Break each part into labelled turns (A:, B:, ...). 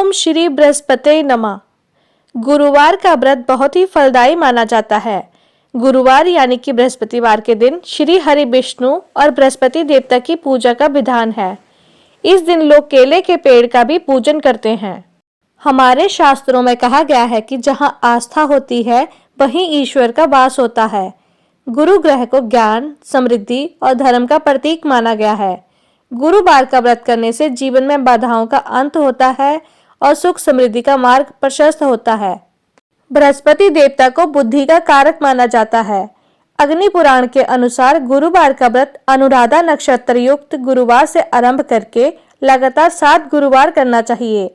A: ओम श्री बृहस्पति नमः। गुरुवार का व्रत बहुत ही फलदायी माना जाता है। गुरुवार यानी कि बृहस्पतिवार के दिन श्री हरि विष्णु और बृहस्पति देवता की पूजा का विधान है। इस दिन लोग केले के पेड़ का भी पूजन करते हैं। हमारे शास्त्रों में कहा गया है कि जहां आस्था होती है वहीं ईश्वर का वास होता है। गुरु ग्रह को ज्ञान, समृद्धि और धर्म का प्रतीक माना गया है। गुरुवार का व्रत करने से जीवन में बाधाओं का अंत होता है और सुख समृद्धि का मार्ग प्रशस्त होता है। बृहस्पति देवता को बुद्धि का कारक माना जाता है। अग्नि पुराण के अनुसार गुरुवार का व्रत अनुराधा नक्षत्र युक्त गुरुवार से आरंभ करके लगातार 7 गुरुवार करना चाहिए।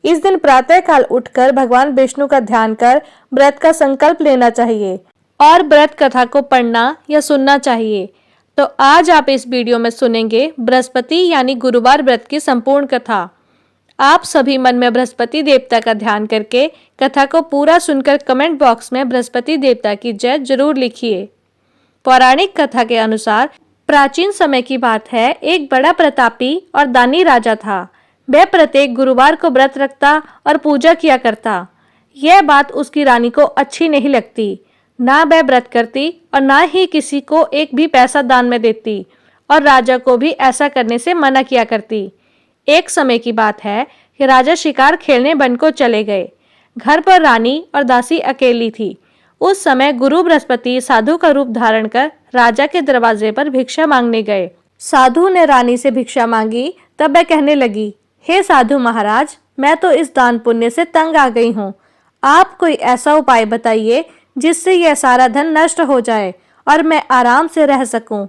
A: इस दिन प्रातः काल उठकर भगवान विष्णु का ध्यान कर व्रत का संकल्प लेना चाहिए और व्रत कथा को पढ़ना या सुनना चाहिए। तो आज आप इस वीडियो में सुनेंगे बृहस्पति यानी गुरुवार व्रत की संपूर्ण कथा। आप सभी मन में बृहस्पति देवता का ध्यान करके कथा को पूरा सुनकर कमेंट बॉक्स में बृहस्पति देवता की जय जरूर लिखिए। पौराणिक कथा के अनुसार प्राचीन समय की बात है, एक बड़ा प्रतापी और दानी राजा था। वह प्रत्येक गुरुवार को व्रत रखता और पूजा किया करता। यह बात उसकी रानी को अच्छी नहीं लगती। ना वह व्रत करती और ना ही किसी को एक भी पैसा दान में देती और राजा को भी ऐसा करने से मना किया करती। एक समय की बात है कि राजा शिकार खेलने वन को चले गए। घर पर रानी और दासी अकेली थी। उस समय गुरु बृहस्पति साधु का रूप धारण कर राजा के दरवाजे पर भिक्षा मांगने गए। साधु ने रानी से भिक्षा मांगी। तब वह कहने लगी, हे साधु महाराज, मैं तो इस दान पुण्य से तंग आ गई हूँ। आप कोई ऐसा उपाय बताइए जिससे यह सारा धन नष्ट हो जाए और मैं आराम से रह सकूं।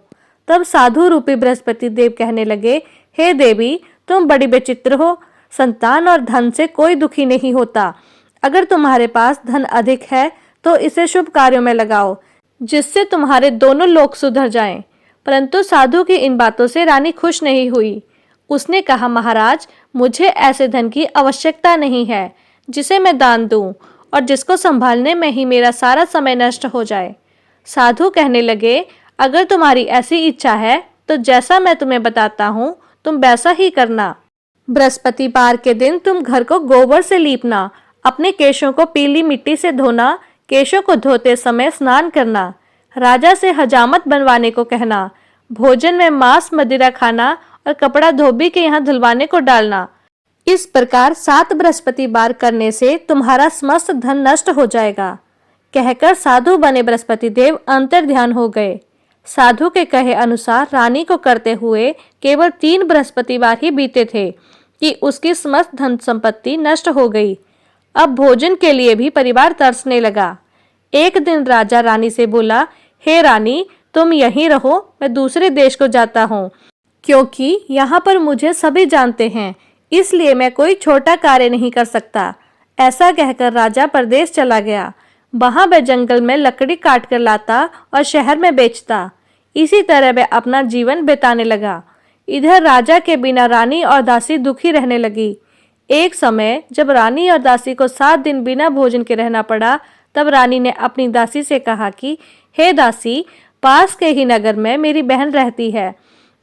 A: तब साधु रूपी बृहस्पति देव कहने लगे, हे देवी, तुम बड़ी विचित्र हो। संतान और धन से कोई दुखी नहीं होता। अगर तुम्हारे पास धन अधिक है तो इसे शुभ कार्यों में लगाओ जिससे तुम्हारे दोनों लोग सुधर जाएं। परंतु साधु की इन बातों से रानी खुश नहीं हुई। उसने कहा, महाराज, मुझे ऐसे धन की आवश्यकता नहीं है जिसे मैं दान दूं और जिसको संभालने में ही मेरा सारा समय नष्ट हो जाए। साधु कहने लगे, अगर तुम्हारी ऐसी इच्छा है तो जैसा मैं तुम्हें बताता हूँ तुम वैसा ही करना। बृहस्पतिवार के दिन तुम घर को गोबर से लीपना, अपने केशों को पीली मिट्टी से धोना, केशों को धोते समय स्नान करना, राजा से हजामत बनवाने को कहना, भोजन में मांस मदिरा खाना और कपड़ा धोबी के यहाँ धुलवाने को डालना। इस प्रकार 7 बृहस्पतिवार करने से तुम्हारा समस्त धन नष्ट हो जाएगा। कहकर साधु बने बृहस्पति देव अंतर ध्यान हो गए। साधु के कहे अनुसार रानी को करते हुए केवल 3 बृहस्पतिवार ही बीते थे कि उसकी समस्त धन संपत्ति नष्ट हो गई। अब भोजन के लिए भी परिवार तरसने लगा। एक दिन राजा रानी से बोला, हे रानी, तुम यहीं रहो, मैं दूसरे देश को जाता हूँ, क्योंकि यहाँ पर मुझे सभी जानते हैं, इसलिए मैं कोई छोटा कार्य नहीं कर सकता। ऐसा कहकर राजा परदेश चला गया। वहां वह जंगल में लकड़ी काट कर लाता और शहर में बेचता। इसी तरह वह अपना जीवन बिताने लगा। इधर राजा के बिना रानी और दासी दुखी रहने लगी। एक समय जब रानी और दासी को 7 दिन बिना भोजन के रहना पड़ा, तब रानी ने अपनी दासी से कहा कि हे दासी, पास के ही नगर में मेरी बहन रहती है।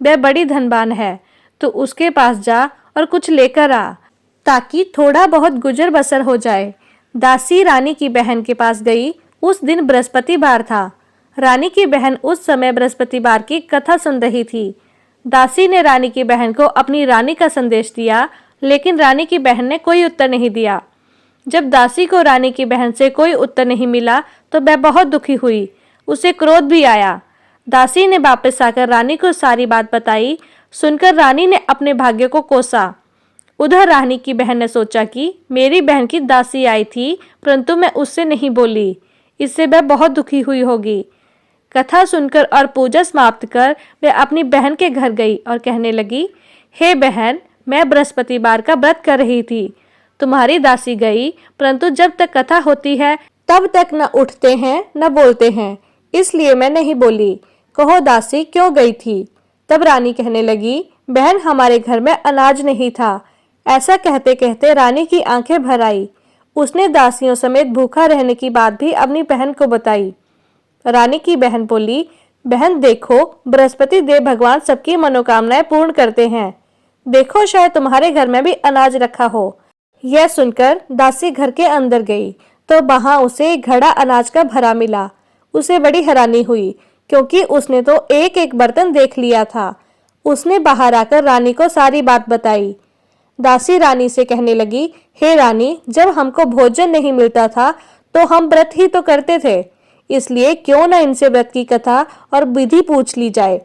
A: वह बड़ी धनवान है, तो उसके पास जा और कुछ लेकर आ ताकि थोड़ा बहुत गुजर बसर हो जाए। दासी रानी की बहन के पास गई। उस दिन बृहस्पतिवार था। रानी की बहन उस समय बृहस्पतिवार की कथा सुन रही थी। दासी ने रानी की बहन को अपनी रानी का संदेश दिया, लेकिन रानी की बहन ने कोई उत्तर नहीं दिया। जब दासी को रानी की बहन से कोई उत्तर नहीं मिला तो वह बहुत दुखी हुई। उसे क्रोध भी आया। दासी ने वापस आकर रानी को सारी बात बताई। सुनकर रानी ने अपने भाग्य को कोसा। उधर रानी की बहन ने सोचा कि मेरी बहन की दासी आई थी, परंतु मैं उससे नहीं बोली, इससे वह बहुत दुखी हुई होगी। कथा सुनकर और पूजा समाप्त कर वह अपनी बहन के घर गई और कहने लगी, हे बहन, मैं बृहस्पतिवार का व्रत कर रही थी। तुम्हारी दासी गई, परंतु जब तक कथा होती है तब तक न उठते हैं न बोलते हैं, इसलिए मैं नहीं बोली। कहो दासी, क्यों गई थी? तब रानी कहने लगी, बहन, हमारे घर में अनाज नहीं था। ऐसा कहते कहते रानी की आंखें भर आई। उसने दासियों समेत भूखा रहने की बात भी अपनी बहन को बताई। रानी की बहन बोली, बहन देखो, बृहस्पति देव भगवान सबकी मनोकामनाएं पूर्ण करते हैं। देखो, शायद तुम्हारे घर में भी अनाज रखा हो। यह सुनकर दासी घर के अंदर गई तो वहां उसे एक घड़ा अनाज का भरा मिला। उसे बड़ी हैरानी हुई क्योंकि उसने तो एक एक बर्तन देख लिया था। उसने बाहर आकर रानी को सारी बात बताई। दासी रानी से कहने लगी, हे रानी, जब हमको भोजन नहीं मिलता था तो हम व्रत ही तो करते थे, इसलिए क्यों न इनसे व्रत की कथा और विधि पूछ ली जाए।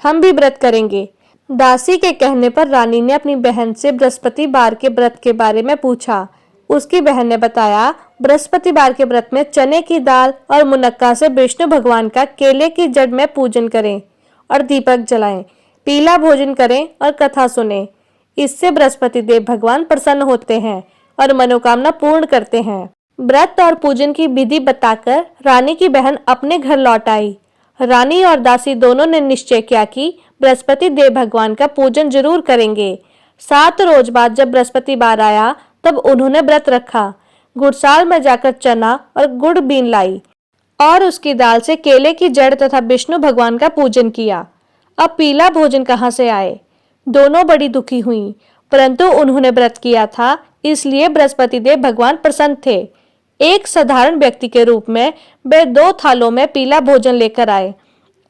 A: हम भी व्रत करेंगे। दासी के कहने पर रानी ने अपनी बहन से बृहस्पतिवार के व्रत के बारे में पूछा। उसकी बहन ने बताया, बृहस्पतिवार के व्रत में चने की दाल और मुनक्का से विष्णु भगवान का केले की जड़ में पूजन करें और दीपक जलाएं, पीला भोजन करें और कथा सुने। इससे बृहस्पति देव भगवान प्रसन्न होते हैं और मनोकामना पूर्ण करते हैं। व्रत और पूजन की विधि बताकर रानी की बहन अपने घर लौट आई। रानी और दासी दोनों ने निश्चय किया कि बृहस्पति देव भगवान का पूजन जरूर करेंगे। 7 रोज बाद जब बृहस्पतिवार आया तब उन्होंने व्रत रखा। गुड़साल में जाकर चना और गुड़ बीन लाई और उसकी दाल से केले की जड़ तथा विष्णु भगवान का पूजन किया। अब पीला भोजन कहाँ से आए? दोनों बड़ी दुखी हुई, परंतु उन्होंने व्रत किया था, इसलिए बृहस्पति देव भगवान प्रसन्न थे। एक साधारण व्यक्ति के रूप में वे 2 थालों में पीला भोजन लेकर आए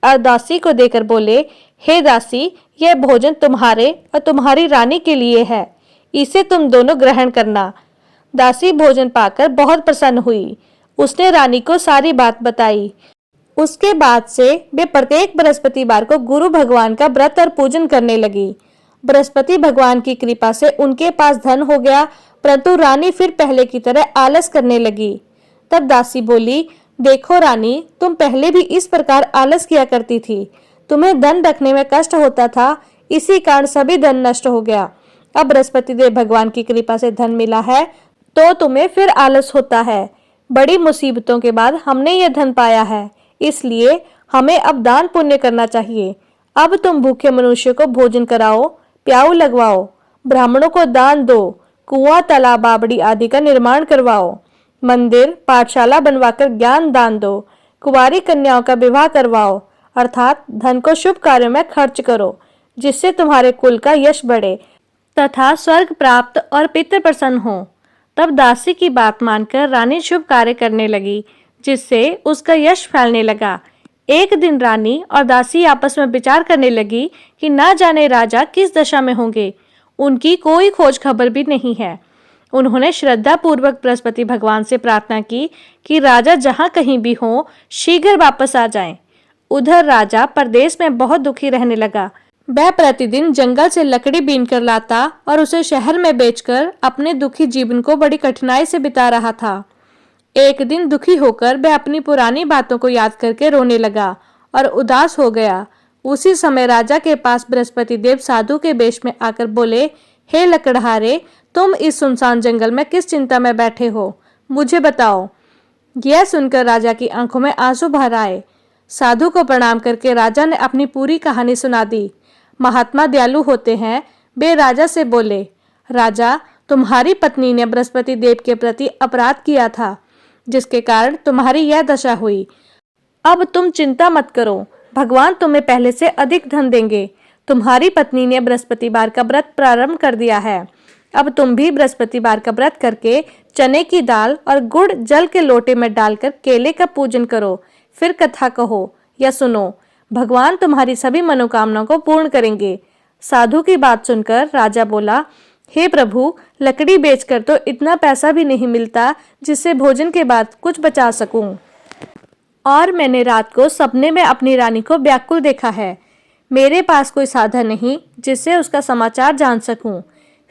A: और दासी को देकर बोले, हे दासी, यह भोजन तुम्हारे और तुम्हारी रानी के लिए है, इसे तुम दोनों ग्रहण करना। दासी भोजन पाकर बहुत प्रसन्न हुई। उसने रानी को सारी बात बताई। उसके बाद से वे प्रत्येक बृहस्पतिवार को गुरु भगवान का व्रत और पूजन करने लगी। बृहस्पति भगवान की कृपा से उनके पास धन हो गया, परंतु रानी फिर पहले की तरह आलस करने लगी। तब दासी बोली, देखो रानी, तुम पहले भी इस प्रकार आलस किया करती थी। तुम्हें धन रखने में कष्ट होता था, इसी कारण सभी धन नष्ट हो गया। अब बृहस्पति देव भगवान की कृपा से धन मिला है तो तुम्हें फिर आलस होता है। बड़ी मुसीबतों के बाद हमने यह धन पाया है, इसलिए हमें अब दान पुण्य करना चाहिए। अब तुम भूखे मनुष्य को भोजन कराओ, प्याऊ लगवाओ, ब्राह्मणों को दान दो, कुआं, तालाब, बावड़ी आदि का निर्माण करवाओ, मंदिर, पाठशाला बनवाकर ज्ञान दान दो, कुंवारी कन्याओं का विवाह करवाओ, अर्थात धन को शुभ कार्यों में खर्च करो, जिससे तुम्हारे कुल का यश बढ़े तथा स्वर्ग प्राप्त और पितृ प्रसन्न हो। तब दासी की बात मानकर रानी शुभ कार्य करने लगी, जिससे उसका यश फैलने लगा। एक दिन रानी और दासी आपस में विचार करने लगी कि ना जाने राजा किस दशा में होंगे। उनकी कोई खोज खबर भी नहीं है। उन्होंने श्रद्धा पूर्वक बृहस्पति भगवान से प्रार्थना की कि राजा जहाँ कहीं भी हो, शीघ्र वापस आ जाएं। उधर राजा परदेश में बहुत दुखी रहने लगा। वह प्रतिदिन जंगल से लकड़ी बीन कर लाता और उसे शहर में बेचकर अपने दुखी जीवन को बड़ी कठिनाई से बिता रहा था। एक दिन दुखी होकर वह अपनी पुरानी बातों को याद करके रोने लगा और उदास हो गया। उसी समय राजा के पास बृहस्पति देव साधु के वेश में आकर बोले, हे लकड़हारे, तुम इस सुनसान जंगल में किस चिंता में बैठे हो, मुझे बताओ। यह सुनकर राजा की आंखों में आंसू भर आए। साधु को प्रणाम करके राजा ने अपनी पूरी कहानी सुना दी। महात्मा दयालु होते हैं। वे राजा से बोले, राजा, तुम्हारी पत्नी ने बृहस्पति देव के प्रति अपराध किया था, जिसके कारण तुम्हारी यह दशा हुई। अब तुम चिंता मत करो, भगवान तुम्हें पहले से अधिक धन देंगे। तुम्हारी पत्नी ने बृहस्पतिवार का व्रत प्रारंभ कर दिया है। अब तुम भी बृहस्पतिवार का व्रत करके चने की दाल और गुड़ जल के लोटे में डालकर केले का पूजन करो, फिर कथा कहो या सुनो। भगवान तुम्हारी सभी मनोकामनाओं को पूर्ण करेंगे। साधु की बात सुनकर राजा बोला, हे प्रभु, लकड़ी बेचकर तो इतना पैसा भी नहीं मिलता जिससे भोजन के बाद कुछ बचा सकूं। और मैंने रात को सपने में अपनी रानी को व्याकुल देखा है। मेरे पास कोई साधन नहीं जिससे उसका समाचार जान सकूं।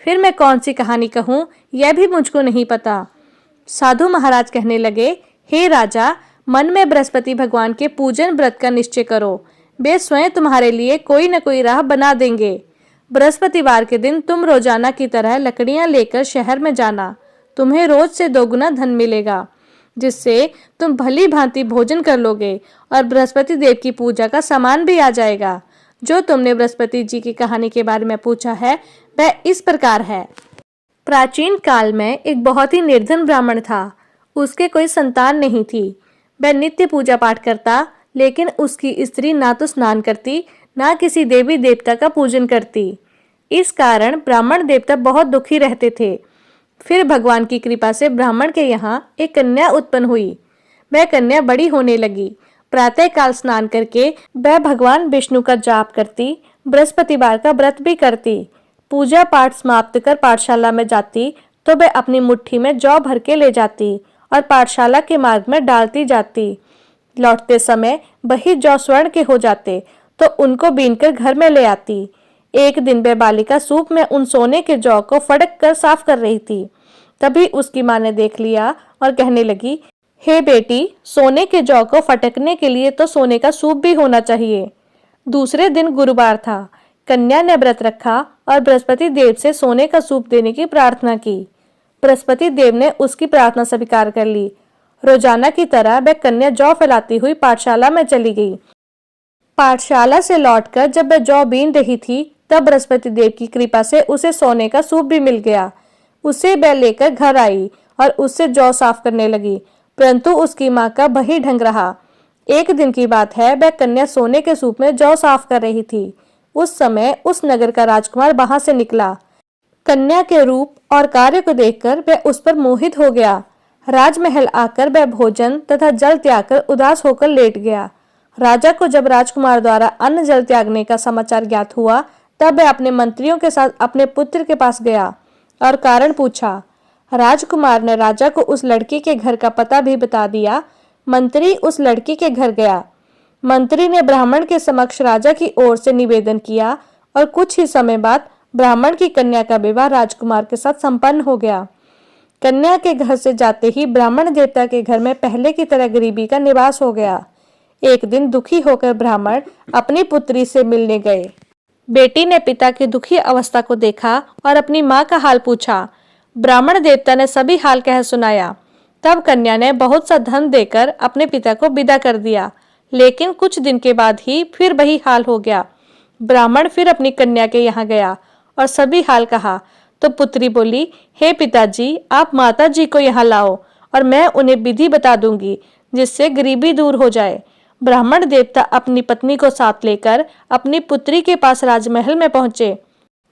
A: फिर मैं कौन सी कहानी कहूं, यह भी मुझको नहीं पता। साधु महाराज कहने लगे, हे राजा, मन में बृहस्पति भगवान के पूजन व्रत का निश्चय करो। वे स्वयं तुम्हारे लिए कोई न कोई राह बना देंगे। बृहस्पतिवार के दिन तुम रोजाना की तरह लकड़ियां लेकर शहर में जाना। तुम्हें रोज से 2 गुना धन मिलेगा, जिससे तुम भली भांति भोजन कर लोगे और बृहस्पति देव की पूजा का सामान भी आ जाएगा। जो तुमने बृहस्पति जी की कहानी के बारे में पूछा है, वह इस प्रकार है। प्राचीन काल में एक बहुत ही निर्धन ब्राह्मण था। उसके कोई संतान नहीं थी। वह नित्य पूजा पाठ करता, लेकिन उसकी स्त्री ना तो स्नान करती, ना किसी देवी देवता का पूजन करती। इस कारण ब्राह्मण देवता बहुत दुखी रहते थे। फिर भगवान की कृपा से ब्राह्मण के यहाँ एक कन्या उत्पन्न हुई। वह कन्या बड़ी होने लगी। प्रातः काल स्नान करके वह भगवान विष्णु का जाप करती, बृहस्पतिवार का व्रत भी करती। पूजा पाठ समाप्त कर पाठशाला में जाती तो वह अपनी मुट्ठी में जौ भर के ले जाती और पाठशाला के मार्ग में डालती जाती। लौटते समय वही जौ स्वर्ण के हो जाते तो उनको बीनकर घर में ले आती। एक दिन वह बालिका सूप में उन सोने के जौ को फड़क कर साफ कर रही थी। तभी उसकी माँ ने देख लिया और कहने लगी, हे बेटी, सोने के जौ को फटकने के लिए तो सोने का सूप भी होना चाहिए। दूसरे दिन गुरुवार था। कन्या ने व्रत रखा और बृहस्पति देव से सोने का सूप देने की प्रार्थना की। बृहस्पति देव ने उसकी प्रार्थना स्वीकार कर ली। रोजाना की तरह वह कन्या जौ फैलाती हुई पाठशाला में चली गई। पाठशाला से लौटकर जब वह जौ बीन रही थी तब बृहस्पति देव की कृपा से उसे सोने का सूप भी मिल गया। उसे वह लेकर घर आई और उससे जौ साफ करने लगी, परंतु उसकी माँ का वही ढंग रहा। एक दिन की बात है, वह कन्या सोने के सूप में जौ साफ कर रही थी। उस समय उस नगर का राजकुमार वहां से निकला। कन्या के रूप और कार्य को देखकर वह उस पर मोहित हो गया। राजमहल आकर वह भोजन तथा जल त्याग कर उदास होकर लेट गया। राजा को जब राजकुमार द्वारा अन्न जल त्यागने का समाचार ज्ञात हुआ तब वह अपने मंत्रियों के साथ अपने पुत्र के पास गया और कारण पूछा। राजकुमार ने राजा को उस लड़की के घर का पता भी बता दिया। मंत्री उस लड़की के घर गया। मंत्री ने ब्राह्मण के समक्ष राजा की ओर से निवेदन किया और कुछ ही समय बाद ब्राह्मण की कन्या का विवाह राजकुमार के साथ संपन्न हो गया। कन्या के घर से जाते ही ब्राह्मण देवता के घर में पहले की तरह गरीबी का निवास हो गया। एक दिन दुखी होकर ब्राह्मण अपनी पुत्री से मिलने गए। बेटी ने पिता की दुखी अवस्था को देखा और अपनी माँ का हाल पूछा। ब्राह्मण देवता ने सभी हाल कह सुनाया। तब कन्या ने बहुत सा धन देकर अपने पिता को विदा कर दिया, लेकिन कुछ दिन के बाद ही फिर वही हाल हो गया। ब्राह्मण फिर अपनी कन्या के यहाँ गया और सभी हाल कहा तो पुत्री बोली, हे पिताजी, आप माता जी को यहाँ लाओ और मैं उन्हें विधि बता दूंगी जिससे गरीबी दूर हो जाए। ब्राह्मण देवता अपनी पत्नी को साथ लेकर अपनी पुत्री के पास राजमहल में पहुंचे।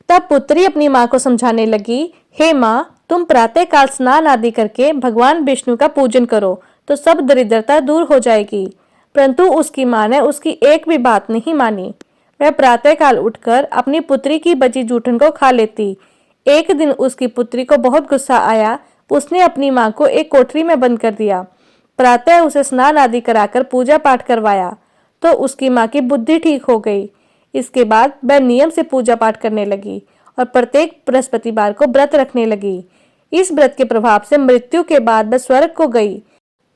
A: तब पुत्री अपनी माँ को समझाने लगी, हे माँ, तुम प्रातः काल स्नान आदि करके भगवान विष्णु का पूजन करो तो सब दरिद्रता दूर हो जाएगी। परंतु उसकी माँ ने उसकी एक भी बात नहीं मानी। वह प्रातः काल उठकर अपनी पुत्री की बची जूठन को खा लेती। एक दिन उसकी पुत्री को बहुत गुस्सा आया। उसने अपनी माँ को एक कोठरी में बंद कर दिया। प्रातः उसे स्नान आदि कराकर पूजा पाठ करवाया तो उसकी माँ की बुद्धि ठीक हो गई। इसके बाद वह नियम से पूजा पाठ करने लगी और प्रत्येक बृहस्पतिवार को व्रत रखने लगी। इस व्रत के प्रभाव से मृत्यु के बाद वह स्वर्ग को गई।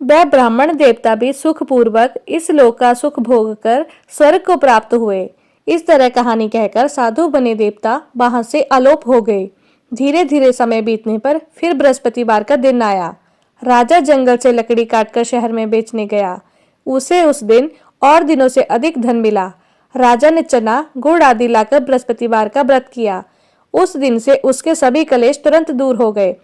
A: वह ब्राह्मण देवता भी सुखपूर्वक इस लोक का सुख भोग कर स्वर्ग को प्राप्त हुए। इस तरह कहानी कहकर साधु बने देवता वहां से अलोप हो गए। धीरे धीरे समय बीतने पर फिर बृहस्पतिवार का दिन आया। राजा जंगल से लकड़ी काटकर शहर में बेचने गया। उसे उस दिन और दिनों से अधिक धन मिला। राजा ने चना गुड़ आदि लाकर बृहस्पतिवार का व्रत किया। उस दिन से उसके सभी कलेश तुरंत दूर हो गए।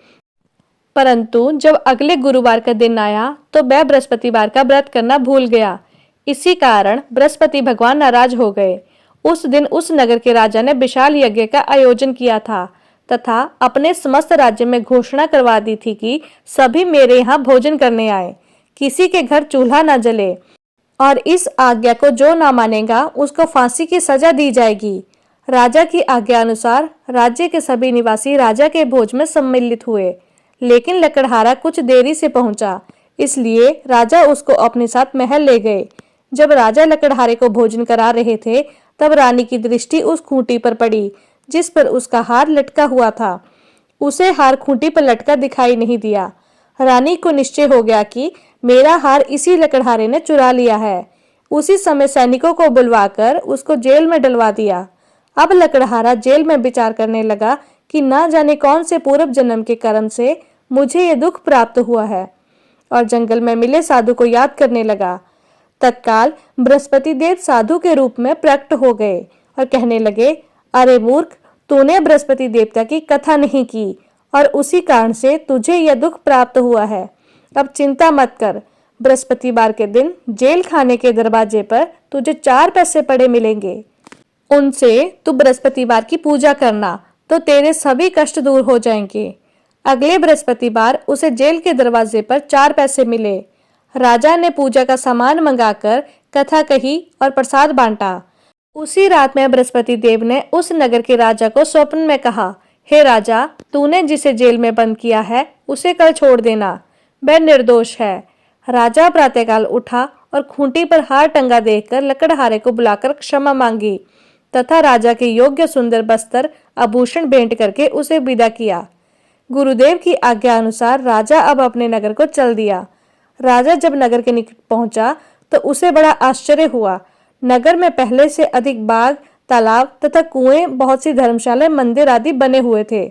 A: परंतु जब अगले गुरुवार का दिन आया तो वह बृहस्पतिवार का व्रत करना भूल गया। इसी कारण बृहस्पति भगवान नाराज हो गए। उस दिन उस नगर के राजा ने विशाल यज्ञ का आयोजन किया था तथा अपने समस्त राज्य में घोषणा करवा दी थी कि सभी मेरे यहाँ भोजन करने आए, किसी के घर चूल्हा न जले और इस आज्ञा को जो ना मानेगा उसको फांसी की सजा दी जाएगी। राजा की आज्ञा अनुसार राज्य के सभी निवासी राजा के भोज में सम्मिलित हुए, लेकिन लकड़हारा कुछ देरी से पहुंचा, इसलिए राजा उसको अपने साथ महल ले गए। जब राजा लकड़हारे को भोजन करा रहे थे तब रानी की दृष्टि उस खूंटी पर पड़ी जिस पर उसका हार लटका हुआ था। उसे हार खूंटी पर लटका दिखाई नहीं दिया। रानी को निश्चय हो गया कि मेरा हार इसी लकड़हारे ने चुरा लिया है। उसी समय सैनिकों को बुलवाकर उसको जेल में डलवा दिया। अब लकड़हारा जेल में विचार करने लगा कि ना जाने कौन से पूर्व जन्म के कर्म से मुझे ये दुख प्राप्त हुआ है, और जंगल में मिले साधु को याद करने लगा। तत्काल बृहस्पति देव साधु के रूप में प्रकट हो गए और कहने लगे, अरे मूर्ख, तूने बृहस्पति देवता की कथा नहीं की और उसी कारण से तुझे यह दुख प्राप्त हुआ है। अब चिंता मत कर, बृहस्पतिवार के दिन जेल खाने के दरवाजे पर तुझे 4 पैसे पड़े मिलेंगे। उनसे तू बृहस्पतिवार की पूजा करना तो तेरे सभी कष्ट दूर हो जाएंगे। अगले बृहस्पतिवार उसे जेल के दरवाजे पर 4 पैसे मिले। राजा ने पूजा का सामान मंगाकर कथा कही और प्रसाद बांटा। उसी रात में बृहस्पति देव ने उस नगर के राजा को स्वप्न में कहा, हे राजा, तूने जिसे जेल में बंद किया है उसे कल छोड़ देना, वह निर्दोष है। राजा प्रातःकाल उठा और खूंटी पर हार टंगा देखकर लकड़हारे को बुलाकर क्षमा मांगी तथा राजा के योग्य सुंदर बस्त्र आभूषण भेंट करके उसे विदा किया। गुरुदेव की आज्ञा अनुसार राजा अब अपने नगर को चल दिया। राजा जब नगर के निकट पहुंचा तो उसे बड़ा आश्चर्य हुआ। नगर में पहले से अधिक बाग, तालाब तथा कुएं, बहुत सी धर्मशाला, मंदिर आदि बने हुए थे।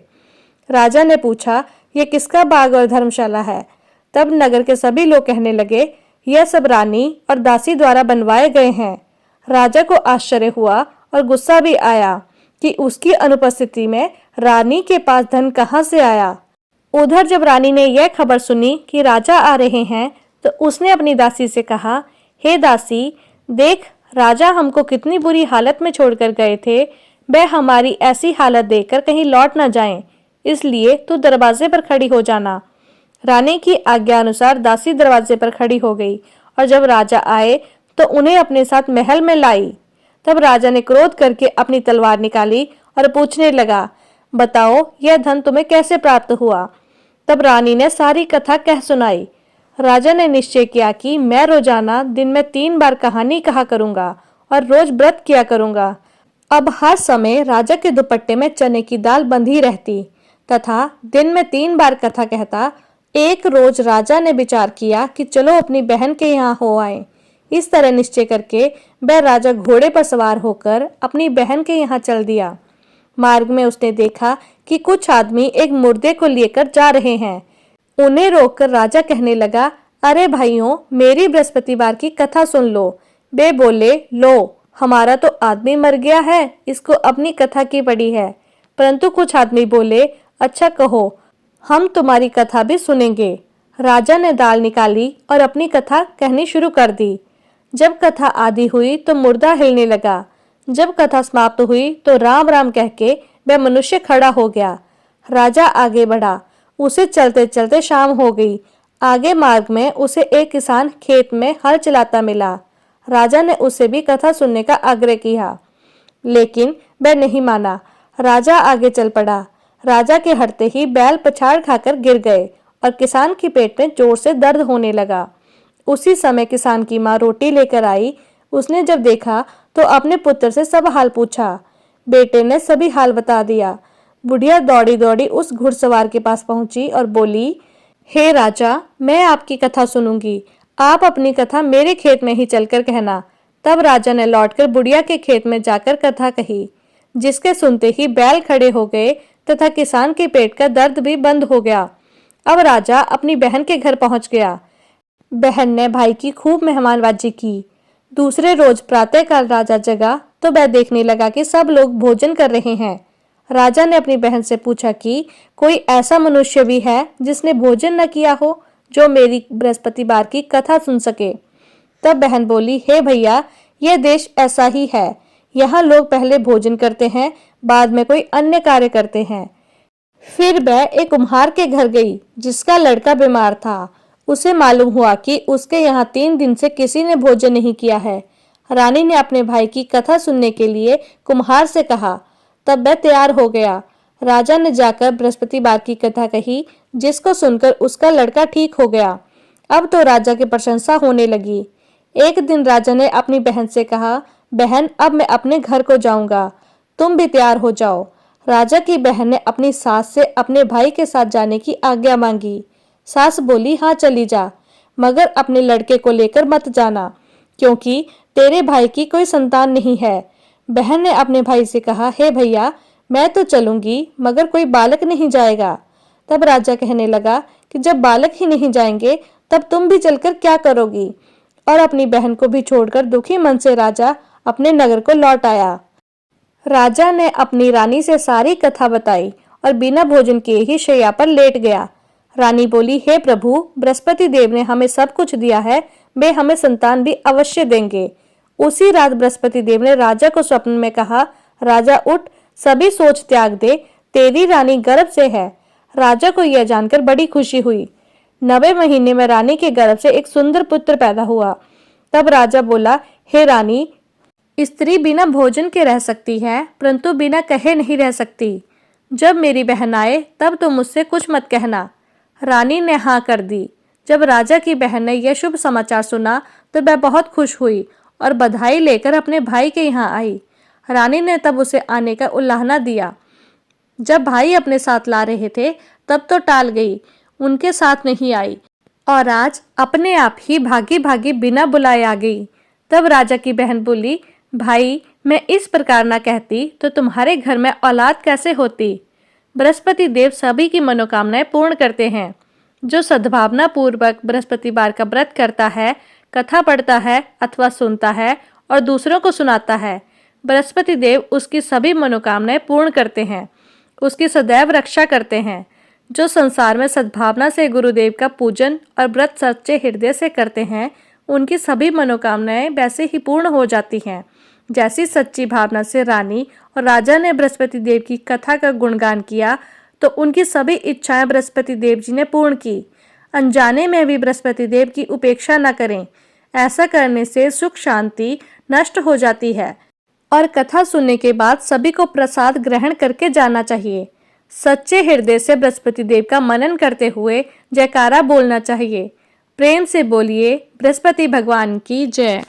A: राजा ने पूछा, ये किसका बाग और धर्मशाला है? तब नगर के सभी लोग कहने लगे, यह सब रानी और दासी द्वारा बनवाए गए हैं। राजा को आश्चर्य हुआ और गुस्सा भी आया कि उसकी अनुपस्थिति में रानी के पास धन कहाँ से आया। उधर जब रानी ने यह खबर सुनी कि राजा आ रहे हैं तो उसने अपनी दासी से कहा, हे दासी, देख, राजा हमको कितनी बुरी हालत में छोड़कर गए थे, वह हमारी ऐसी हालत देखकर कहीं लौट न जाएं, इसलिए तू दरवाजे पर खड़ी हो जाना। रानी की आज्ञा अनुसार दासी दरवाजे पर खड़ी हो गई और जब राजा आए तो उन्हें अपने साथ महल में लाई। तब राजा ने क्रोध करके अपनी तलवार निकाली और पूछने लगा, बताओ, यह धन तुम्हें कैसे प्राप्त हुआ? तब रानी ने सारी कथा कह सुनाई। राजा ने निश्चय किया कि मैं रोजाना दिन में 3 बार कहानी कहा करूंगा और रोज व्रत किया करूंगा। अब हर समय राजा के दुपट्टे में चने की दाल बंधी रहती तथा दिन में 3 बार कथा कहता। एक रोज राजा ने विचार किया कि चलो अपनी बहन के यहाँ हो आए। इस तरह निश्चय करके वह राजा घोड़े पर सवार होकर अपनी बहन के यहाँ चल दिया। मार्ग में उसने देखा कि कुछ आदमी एक मुर्दे को लेकर जा रहे हैं। उन्हें रोककर राजा कहने लगा, अरे भाइयों, मेरी बृहस्पतिवार की कथा सुन लो। वे बोले, लो, हमारा तो आदमी मर गया है, इसको अपनी कथा की पड़ी है। परंतु कुछ आदमी बोले, अच्छा कहो, हम तुम्हारी कथा भी सुनेंगे। राजा ने दाल निकाली और अपनी कथा कहनी शुरू कर दी। जब कथा आधी हुई तो मुर्दा हिलने लगा। जब कथा समाप्त हुई तो राम राम कह के वह मनुष्य खड़ा हो गया। राजा आगे बढ़ा। उसे चलते चलते शाम हो गई। आगे मार्ग में उसे एक किसान खेत में हल चलाता मिला। राजा ने उसे भी कथा सुनने का आग्रह किया, लेकिन वह नहीं माना। राजा आगे चल पड़ा। राजा के हटते ही बैल पछाड़ खाकर गिर गए और किसान के पेट में जोर से दर्द होने लगा। उसी समय किसान की माँ रोटी लेकर आई। उसने जब देखा तो अपने पुत्र से सब हाल पूछा। बेटे ने सभी हाल बता दिया। बुढ़िया दौड़ी दौड़ी उस घुड़सवार के पास पहुंची और बोली, हे राजा, मैं आपकी कथा सुनूंगी, आप अपनी कथा मेरे खेत में ही चलकर कहना। तब राजा ने लौटकर बुढ़िया के खेत में जाकर कथा कही, जिसके सुनते ही बैल खड़े हो गए तथा किसान के पेट का दर्द भी बंद हो गया। अब राजा अपनी बहन के घर पहुंच गया। बहन ने भाई की खूब मेहमानबाजी की। दूसरे रोज प्रातःकाल राजा जगा तो वह देखने लगा कि सब लोग भोजन कर रहे हैं। राजा ने अपनी बहन से पूछा कि कोई ऐसा मनुष्य भी है जिसने भोजन न किया हो, जो मेरी बृहस्पतिवार की कथा सुन सके। तब बहन बोली, हे भैया, यह देश ऐसा ही है। यहाँ लोग पहले भोजन करते हैं, बाद में कोई अन्य कार्य करते हैं। फिर वह एक कुम्हार के घर गई जिसका लड़का बीमार था। उसे मालूम हुआ कि उसके यहाँ 3 दिन से किसी ने भोजन नहीं किया है। रानी ने अपने भाई की कथा सुनने के लिए कुम्हार से कहा। तब वह तैयार हो गया। राजा ने जाकर बृहस्पतिवार की कथा कही, जिसको सुनकर उसका लड़का ठीक हो गया। अब तो राजा की प्रशंसा होने लगी। एक दिन राजा ने अपनी बहन से कहा, बहन, अब मैं अपने घर को जाऊंगा, तुम भी तैयार हो जाओ। राजा की बहन ने अपनी सास से अपने भाई के साथ जाने की आज्ञा मांगी। सास बोली, हाँ चली जा, मगर अपने लड़के को लेकर मत जाना, क्योंकि तेरे भाई की कोई संतान नहीं है। बहन ने अपने भाई से कहा, हे भैया, मैं तो चलूंगी, मगर कोई बालक नहीं जाएगा। तब राजा कहने लगा कि जब बालक ही नहीं जाएंगे तब तुम भी चलकर क्या करोगी? और अपनी बहन को भी छोड़कर दुखी मन से राजा अपने नगर को लौट आया। राजा ने अपनी रानी से सारी कथा बताई और बिना भोजन किए ही शैया पर लेट गया। रानी बोली, हे प्रभु, बृहस्पति देव ने हमें सब कुछ दिया है, वे हमें संतान भी अवश्य देंगे। उसी रात बृहस्पति देव ने राजा को स्वप्न में कहा, राजा उठ, सभी सोच त्याग दे, तेरी रानी गर्भ से है। राजा को यह जानकर बड़ी खुशी हुई। 9वें महीने में रानी के गर्भ से एक सुंदर पुत्र पैदा हुआ। तब राजा बोला, हे रानी, स्त्री बिना भोजन के रह सकती है, परंतु बिना कहे नहीं रह सकती। जब मेरी बहन आए तब तो मुझसे कुछ मत कहना। रानी ने हाँ कर दी। जब राजा की बहन ने यह शुभ समाचार सुना तो वह बहुत खुश हुई और बधाई लेकर अपने भाई के यहाँ आई। रानी ने तब उसे आने का उलाहना दिया। जब भाई अपने साथ ला रहे थे तब तो टाल गई, उनके साथ नहीं आई और आज अपने आप ही भागी भागी बिना बुलाए आ गई। तब राजा की बहन बोली, भाई, मैं इस प्रकार ना कहती तो तुम्हारे घर में औलाद कैसे होती। बृहस्पति देव सभी की मनोकामनाएं पूर्ण करते हैं। जो सद्भावना पूर्वक बृहस्पतिवार का व्रत करता है, कथा पढ़ता है अथवा सुनता है और दूसरों को सुनाता है, बृहस्पति देव उसकी सभी मनोकामनाएं पूर्ण करते हैं, उसकी सदैव रक्षा करते हैं। जो संसार में सद्भावना से गुरुदेव का पूजन और व्रत सच्चे हृदय से करते हैं, उनकी सभी मनोकामनाएं वैसे ही पूर्ण हो जाती हैं जैसी सच्ची भावना से रानी और राजा ने बृहस्पति देव की कथा का गुणगान किया तो उनकी सभी इच्छाएं बृहस्पति देव जी ने पूर्ण की। अनजाने में भी बृहस्पति देव की उपेक्षा न करें, ऐसा करने से सुख शांति नष्ट हो जाती है और कथा सुनने के बाद सभी को प्रसाद ग्रहण करके जाना चाहिए। सच्चे हृदय से बृहस्पति देव का मनन करते हुए जयकारा बोलना चाहिए। प्रेम से बोलिए, बृहस्पति भगवान की जय।